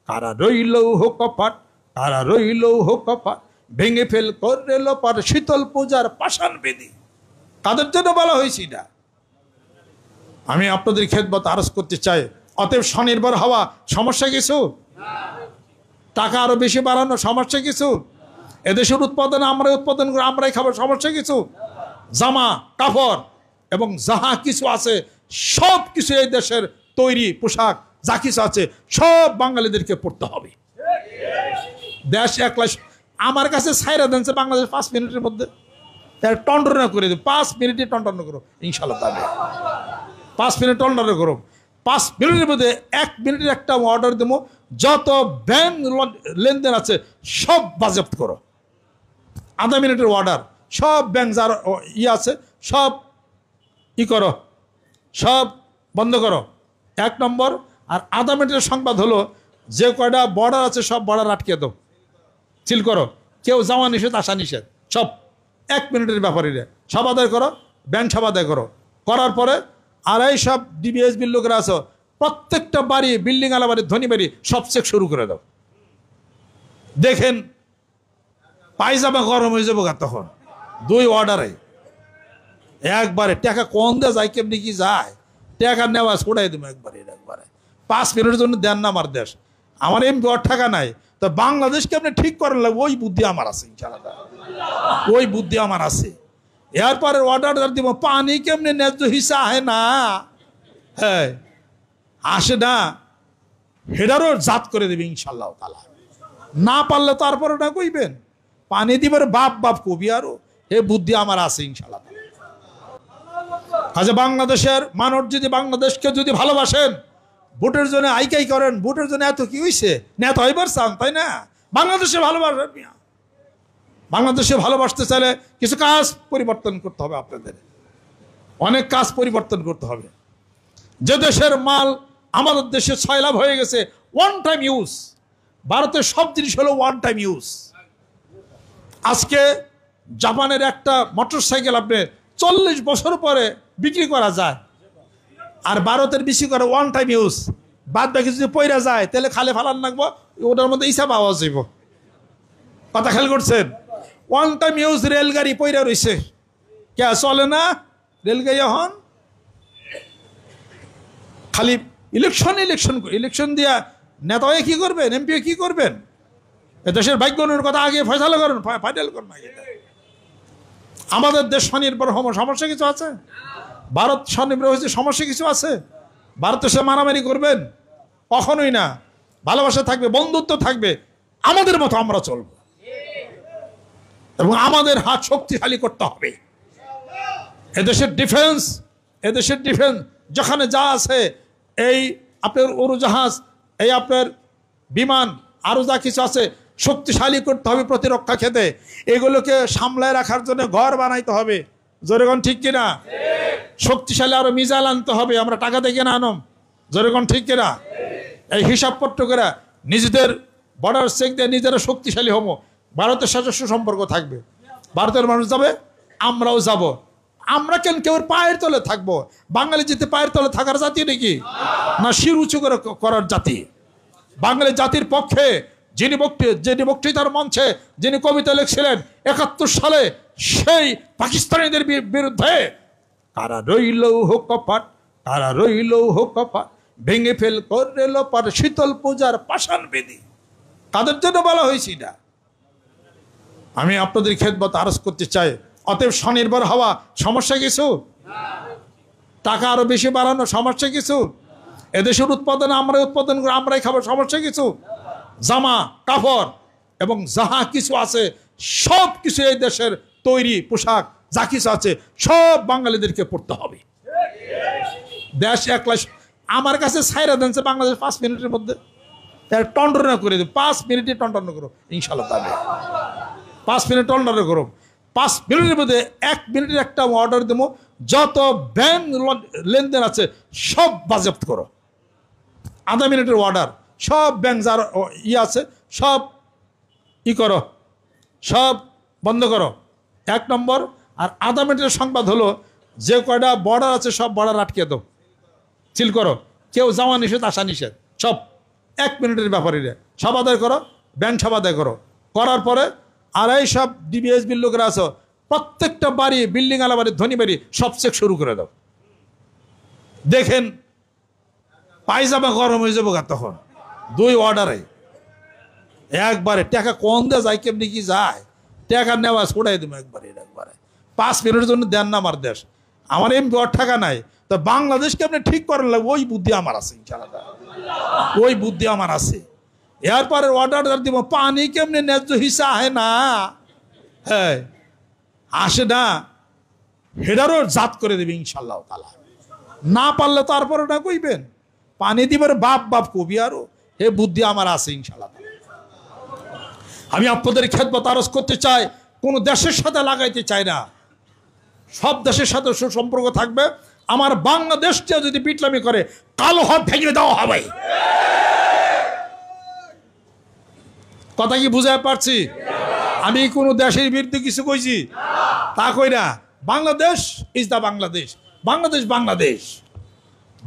কারা রইল হোক কপাট, কারা রইল হোক কপাট, ভেঙে ফেল করে লোপার শীতল পূজার পাষাণ বেদি। তাদের জন্য বলা হয়েছে না। আমি আপনাদের খেদমত আরজ করতে চাই, অতএব স্বনির্ভর হওয়া সমস্যা কিছু? টাকা আরো বেশি বাড়ানো সমস্যা কিছু? এদেশের উৎপাদন আমরাই উৎপাদন করে আমরাই খাবো সমস্যা কিছু? জামা কাপড় এবং যাহা কিছু আছে সব কিছু এই দেশের তৈরি পোশাক যা কিছু আছে সব বাঙালিদেরকে পড়তে হবে। দেশ একলা আমার কাছে ছাইরা দেনছে বাংলাদেশ 5 মিনিটের মধ্যে টন্ডনা করে দেব। 5 মিনিটে টন্ডনা করো ইনশাল্লাহ। তাহলে 5 মিনিট টন্ডনা করো। 5 মিনিটের মধ্যে 1 মিনিটের একটা অর্ডার দেবো, যত ব্যাংক লেনদেন আছে সব বাজেয়াপ্ত করো। আধা মিনিটের অর্ডার, সব ব্যাংক যার আছে সব করো, সব বন্ধ করো। 1 নম্বর। আর আধা মিনিটের সংবাদ হলো, যে কয়টা বর্ডার আছে সব বর্ডার আটকে দাও, সিল করো। কেউ যাওয়া নিষেধ, আসা নিষেধ, সব 1 মিনিটের ব্যাপারে সব আদায় করো। ব্যাংক সব আদায় করো। করার পরে আর এই সব ডিবিএসবির লোকেরা আছো, প্রত্যেকটা বাড়ি, বিল্ডিং আলা বাড়ি, ধনী বাড়ি সব চেক শুরু করে দাও। দেখেন পায়জামা গরম হয়ে যাবো তখন 2 অর্ডারে একবারে। টাকা কোন দেওয়া যায়, কেমনি কি যায়, টাকা নেওয়া ছড়াই দেবো একবারে। 5 মিনিটের জন্য দেন না আমার দেশ। আমার এমপি ওর টাকা নাই, তো বাংলাদেশকে আপনি ঠিক করেন লাগবে, ওই বুদ্ধি আমার আছে ইনশাআল্লাহ, ওই বুদ্ধি আমার আছে। এরপরে অর্ডার দিব, পানি কেমনি ন্যায্য হিসা আহে না, হ্যাঁ আসে না, হেডারও জাত করে দেবে ইনশাল্লাহ তাআলা। না পারলে তারপরে না কইবেন, পানি দিবার বাপ বাপ কবি আরো, এ বুদ্ধি আমার আছে ইনশাল্লাহ। আচ্ছা, বাংলাদেশের মানুষ যদি বাংলাদেশকে যদি ভালোবাসেন, ভোটের জন্য আইকাই করেন, ভোটের জন্য এত কি হয়েছে, নেতা হইবার চান তাই না? বাংলাদেশে ভালোবাসেন মিয়া। বাংলাদেশে ভালোবাসতে চাইলে কিছু কাজ পরিবর্তন করতে হবে আপনাদের, অনেক কাজ পরিবর্তন করতে হবে। যে দেশের মাল আমাদের দেশে 6 লাভ হয়ে গেছে, 1 টাইম ইউজ। ভারতের সব জিনিস হলো 1 টাইম ইউজ। আজকে জাপানের একটা মোটরসাইকেল আপনি 40 বছর পরে বিক্রি করা যায়, আর ভারতের বেশি করে 1 টাইম ইউজ। বাদ বাকি যদি পয়রা যায় তাহলে খালে ফালান লাগবো, ওটার মধ্যে হিসাব আওয়াজ হইব। কথা খেয়াল করছেন? 1 টাইম ইউজ রেলগাড়ি পয়রা রয়েছে, কে চলে না রেলগাড়ি। এখন খালি ইলেকশন দিয়া নেতা হয়ে কি করবেন, এমপি কি করবেন? দেশের ভাগ্যের কথা আগে ফয়সালা করেন, ফাইনাল করেন। আমাদের দেশ স্বনির্ভর হওয়া সমস্যা কিছু আছে? ভারত স্বনির্ভর হয়েছে সমস্যা কিছু আছে? ভারতের সাথে মারামারি করবেন? কখনোই না। ভালোবাসা থাকবে, বন্ধুত্ব থাকবে, আমাদের মতো আমরা চলব এবং আমাদের হাত শক্তিশালী করতে হবে। এদেশের ডিফেন্স যেখানে যা আছে, এই আপনার উড়োজাহাজ, এই আপনার বিমান, আরো যা কিছু আছে শক্তিশালী করতে হবে প্রতিরক্ষা ক্ষেত্রে। এগুলোকে সামলায় রাখার জন্য ঘর বানাইতে হবে। জোরেগণ ঠিক কিনা? শক্তিশালী আরো মিসাইল আনতে হবে, আমরা টাকা থেকে না আনম। জোরেগণ ঠিক কিনা? এই হিসাবপত্র করে নিজেদের বর্ডার চেক দিয়ে নিজেরা শক্তিশালী হবো। ভারতের সাথে সুসম্পর্ক থাকবে, ভারতের মানুষ যাবে, আমরাও যাব। আমরা কেন কেউ পায়ের তলে থাকবো? বাঙালি যেতে পায়ের তলে থাকার জাতি নাকি? না শির উঁচু করে করার জাতি। বাঙালি জাতির পক্ষে যিনি বক্তৃতার মঞ্চে যিনি কবিতা লিখছিলেন 71 সালে, সেই পাকিস্তানিদের বিরুদ্ধে, কারা রইল হোক কপাট, কারা রইল হোক কপাট, ভেঙে ফেল করে লোপার শীতল পূজার পাষাণ বেদি। তাদের জন্য বলা হয়েছে না। আমি আপনাদের খেদমত আরজ করতে চাই, অতএব স্বনির্ভর হওয়া সমস্যা কিছু? টাকা আরো বেশি বাড়ানো সমস্যা কিছু? এদেশের উৎপাদন আমরাই উৎপাদন করে আমরাই খাবো সমস্যা কিছু? জামা কাপড় এবং যাহা কিছু আছে সব কিছু এই দেশের তৈরি পোশাক যা কিছু আছে সব বাঙালিদেরকে পড়তে হবে। দেশ একলা আমার কাছে ছাইরা দেনছে বাংলাদেশ 5 মিনিটের মধ্যে টন্ডনা করে দেব। 5 মিনিটে টন্ডনা করো ইনশাল্লাহ। তাহলে 5 মিনিট টন্ডনা করো। 5 মিনিটের মধ্যে 1 মিনিটের একটা অর্ডার দেবো, যত ব্যাংক লেনদেন আছে সব বাজেয়াপ্ত করো। আধা মিনিটের অর্ডার, সব ব্যাংক যার আছে সব করো, সব বন্ধ করো। 1 নম্বর। আর আধা মিনিটের সংবাদ হলো, যে কয়টা বর্ডার আছে সব বর্ডার আটকে দাও, সিল করো। কেউ যাওয়া নিষেধ, আসা নিষেধ, সব 1 মিনিটের ব্যাপারই রে, সব আদায় করো, ব্যাংক সব আদায় করো, করার পরে আর এই সব ডিবিএসবির লোকেরা আছো, প্রত্যেকটা বাড়ি, বিল্ডিং আলা বাড়ি, ধনী বাড়ি সব চেক শুরু করে দাও। দেখেন পায়জামা গরম হয়ে যাবো তখন 2 অর্ডারে একবারে। টাকা কম দেওয়া যায়, কেমনি কি যায়, টাকা নেওয়া ছড়াই দেবো একবারে। 5 মিনিটের জন্য দেন না আমার দেশ, আমার এমপি ওর টাকা নাই, তো বাংলাদেশকে আপনি ঠিক করেন লাগবে, ওই বুদ্ধি আমার আছে ইনশাআল্লাহ, ওই বুদ্ধি আমার আছে। এরপরে অর্ডার দিব, পানি কেমনি ন্যায্য হিসা আহে না, হ্যাঁ আসে না, হেডারও জাত করে দেবে ইনশাআল্লাহ তাআলা। না পারলে তারপরে না কইবেন, পানি দিবার বাপ বাপ কবি আরো, হে বুদ্ধি আমার আছে ইনশাআল্লাহ। আমি আপনাদের খেদমত আরজ করতে চাই, কোন দেশের সাথে লাগাইতে চাই না, সব দেশের সাথে সুসম্পর্ক থাকবে। আমার বাংলাদেশটা যদি পিটলামি করে, কালো হাত ভেঙে দেওয়া হবে। কথা কি বুঝাতে পারছি? আমি কোন দেশের বিরুদ্ধে কিছু কইছি তা কই না। Bangladesh is the Bangladesh, Bangladesh Bangladesh.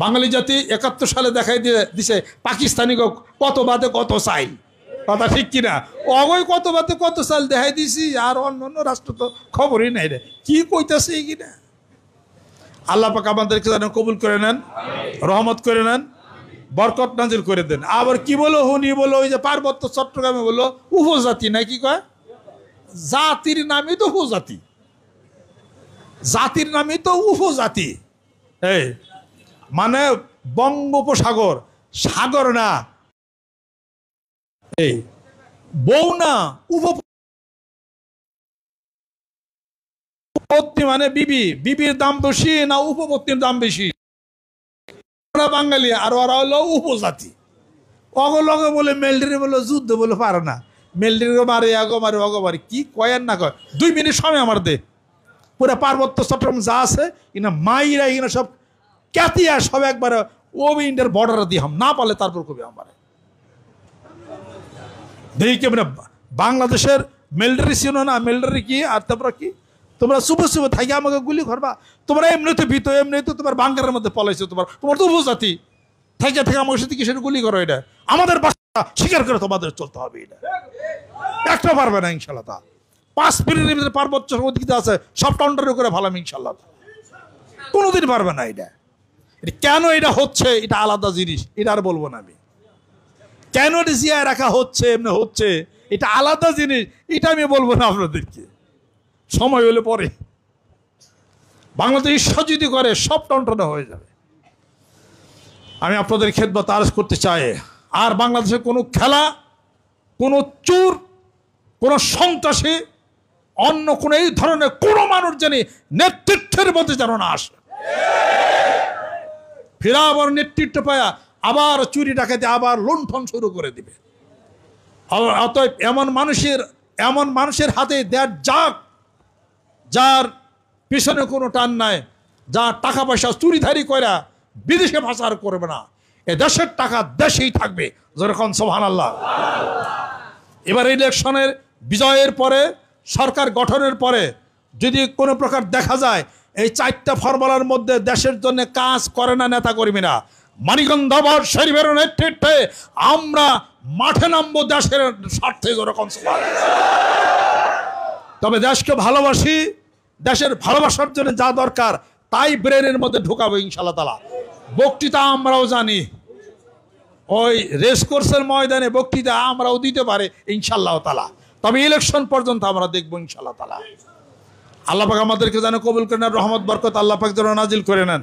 বাঙালি জাতি 71 সালে দেখাই দিছে পাকিস্তানি কত বাদে কত চাই, কথা ঠিক কিনা? অগই কত বাদে কত চাল দেখাই দিছি, আর অন্য অন্য রাষ্ট্র তো খবরই নাই রে, কি কইতাছে কিনা। আল্লাহ পাক আমাদেরকে যেন কবুল করে নেন, রহমত করে নেন, বরকত নাজিল করে দেন। আবার কি বলো হুনি বলো, ওই যে পার্বত্য চট্টগ্রামে বলো উপজাতি না, কি কয় জাতির নামই তো উপজাতি, জাতির নামই তো উপজাতি। এই মানে বঙ্গোপসাগর, সাগর না, এই বউ না, উপপত্নী মানে বিবি, বিবির দাম বেশি না উপপত্নীর দাম বেশি? ওরা বাঙালি আর ওরা হলো উপজাতি। অগলগে বলে মেলডারি বলে যুদ্ধ বলে পারে না, মেলডারি মারে আগো মারে অগো মারে, কি কয়েন না কয়। 2 মিনিট সময় আমার দে, পুরা পার্বত্য চট্টগ্রাম যা আছে ইনা মাইরা ইনা সব ক্যাতিয়া সব একবারে ও ইন্ডিয়ার বর্ডার দিয়ে হাম, না পারলে তারপর কবি আমার দেখি কেমন বাংলাদেশের মিলিটারি ছিল না, মিলিটারি কি আর তোমরা কি, তোমরা শুভে শুভে থাকি আমাকে গুলি করবা। তোমরা এমনিতে ভীত, এমনিতে তোমার বাঙ্গারের মধ্যে পলাইছো, তোমার তো উপজাতি থেকে থেকে আমার সাথে কিসের গুলি করো? এটা আমাদের বাসা স্বীকার করে তোমাদের চলতে হবে, এটা একটা পারবে না ইনশাল্লাহ। তা 5 মিনিটের ভিতরে পার্বত্য ওদিকে আছে সব কাউন্টার করে ভালাম ইনশাল্লাহ, কোনোদিন পারবে না। এটা কেন এটা হচ্ছে এটা আলাদা জিনিস, এটা আর বলবো না আমি। কেন এটা জিয়ায় রাখা হচ্ছে, এমনি হচ্ছে, এটা আলাদা জিনিস, এটা আমি বলবো না আপনাদেরকে, সময় হলে পরে। বাংলাদেশ ঈশ্বর যদি করে সব টনটনে হয়ে যাবে। আমি আপনাদের খেদমত আরজ করতে চাই, আর বাংলাদেশে কোনো খেলা, কোনো চোর, কোনো সন্ত্রাসী, অন্য কোনো এই ধরনের কোনো মানুষ জানি নেতৃত্বের মধ্যে যেন না আসে। ফেরা আবার নেতৃত্ব পায়া আবার চুরি ডাকাতি, আবার লুণ্ঠন শুরু করে দিবে। অতএব এমন মানুষের হাতে দেয়ার যার পিছনে কোনো টান নাই, যা টাকা পয়সা চুরিধারি করা বিদেশে পাচার করবে না, এ দেশের টাকা দেশেই থাকবে, যেরকম সুবহানাল্লাহ। এবার ইলেকশনের বিজয়ের পরে, সরকার গঠনের পরে যদি কোনো প্রকার দেখা যায় এই 4টা ফর্মুলার মধ্যে দেশের জন্য কাজ করে না নেতা কর্মীরা, মানিকগঞ্জ দরবার শরীফের নেতৃত্বে আমরা মাঠে নামবো দেশের স্বার্থে, যেরকম তবে দেশকে ভালোবাসি, দেশের ভালোবাসার জন্য যা দরকার তাই ব্রেনের মধ্যে ঢুকাবো ইনশাআল্লাহ তাআলা। বক্তৃতা আমরাও জানি, ওই রেসকোর্সের ময়দানে বক্তৃতা আমরাও দিতে পারে ইনশাআল্লাহ তাআলা, তবে ইলেকশন পর্যন্ত আমরা দেখবো ইনশাআল্লাহ তাআলা। আল্লাহ পাক আমাদেরকে যেন কবুল করে নেন, রহমত বরকত আল্লাহ পাক যেন নাজিল করে নেন।